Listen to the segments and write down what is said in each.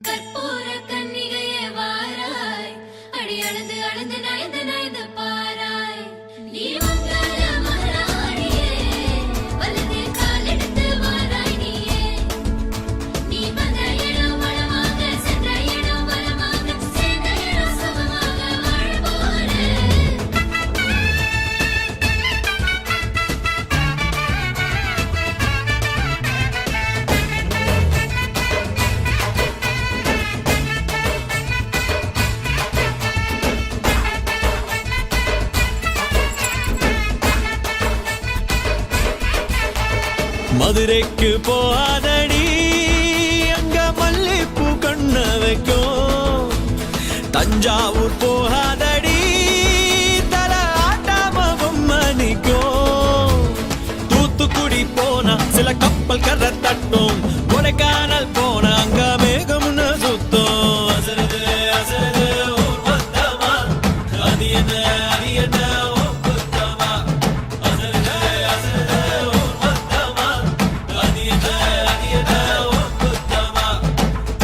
கற்பூர கன்னிகையே வாராய், அடி அளந்து அளந்து நயந்து நயந்து பாராய். நீ மங்கள மகாராணியே, வலது கால் எடுத்து வாராய் நீயே. நீ வந்த இடம் வளமாக, சென்ற இடம் வளமாக, சேர்ந்த இடம் சுகமாக வாழ போறேன். மதுரைக்கு போகாதடி, அங்க மல்லிப்பூ கண்ண வைக்கும். தஞ்சாவூர் போகாதடி, தல ஆட்டாம பொம்மணிக்கும். தூத்துக்குடி போனா சில கப்பல் கரை தட்டும். கொடைக்கானல் போனா அங்க மேகம்னு சுத்தும். அசருது அசருது ஊர் மொத்தமா, அது என்ன அது என்ன ஊர் மொத்தமா. அசருது அசருது ஊர் மொத்தமா, அது என்ன அது என்ன ஊர் மொத்தமா.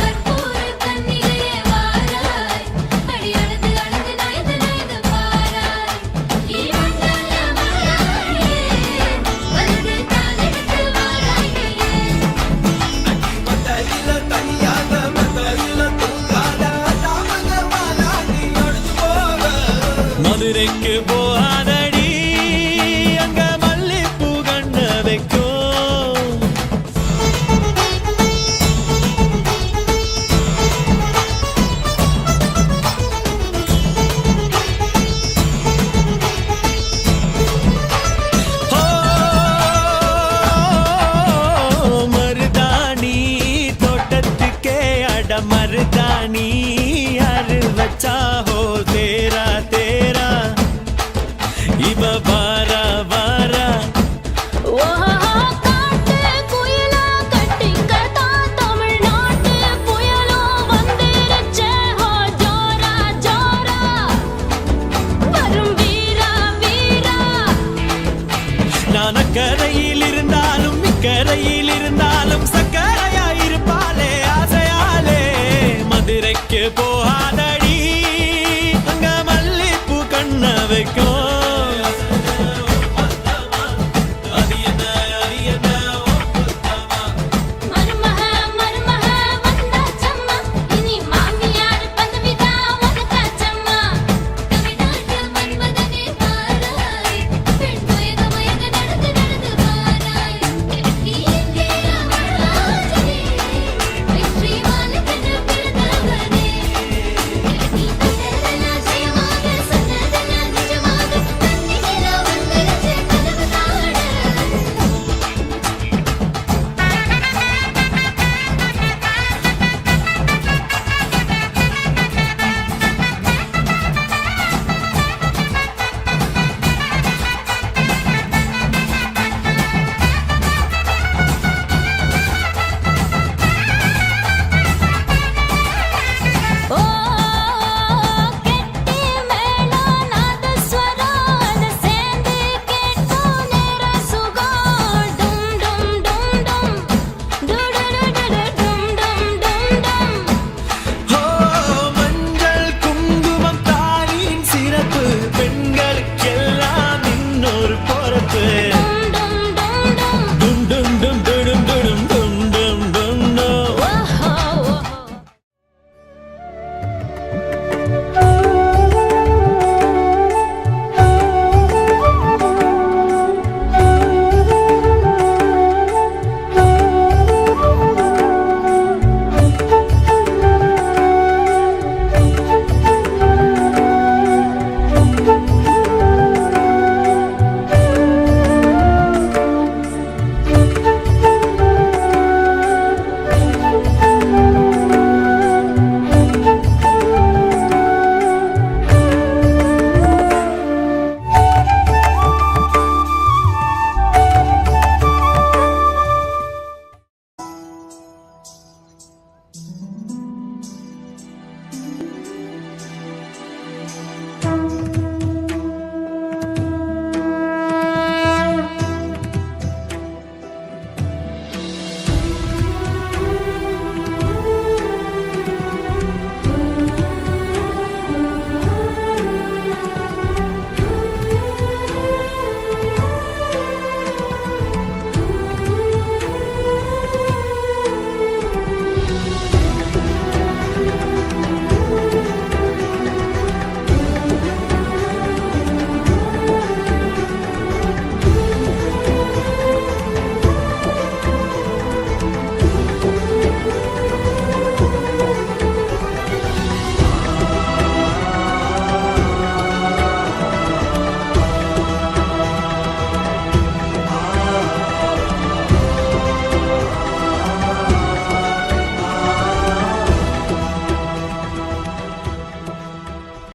கற்பூர கன்னிகையே வாராய், அடி அளந்து அளந்து நயந்து நயந்து பாராய். நீ மங்கள மகாராணியே, வலது கால் எடுத்து வாராய் நீயே. மத்தையில தனியாக மத்தையில தூங்காத தாமதமானா நீ அடிச்சு போக. மதுரைக்கு போகாதடி, அங்க மல்லிப்பூ கண்ண வைக்கும். மருதாணி தோட்டத்துக்கே அட மருதாணி யாரு வச்சா ஹோ தேரா தேரா. இவ வாரா வாரா ஓஹோ காட்டு குயிலா கட்டிக்கதா, தமிழ்நாட்டு புயலோ வந்திருச்சே ஹோ ஜோரா ஜோரா. வரும் வீரா வீரா. நான் அக்கரையில் இருந்தாலும் இக்கரையில் இருந்தாலும் சக்கரையாயிருப்பாளே ஆசையாலே. மதுரைக்கு போகாத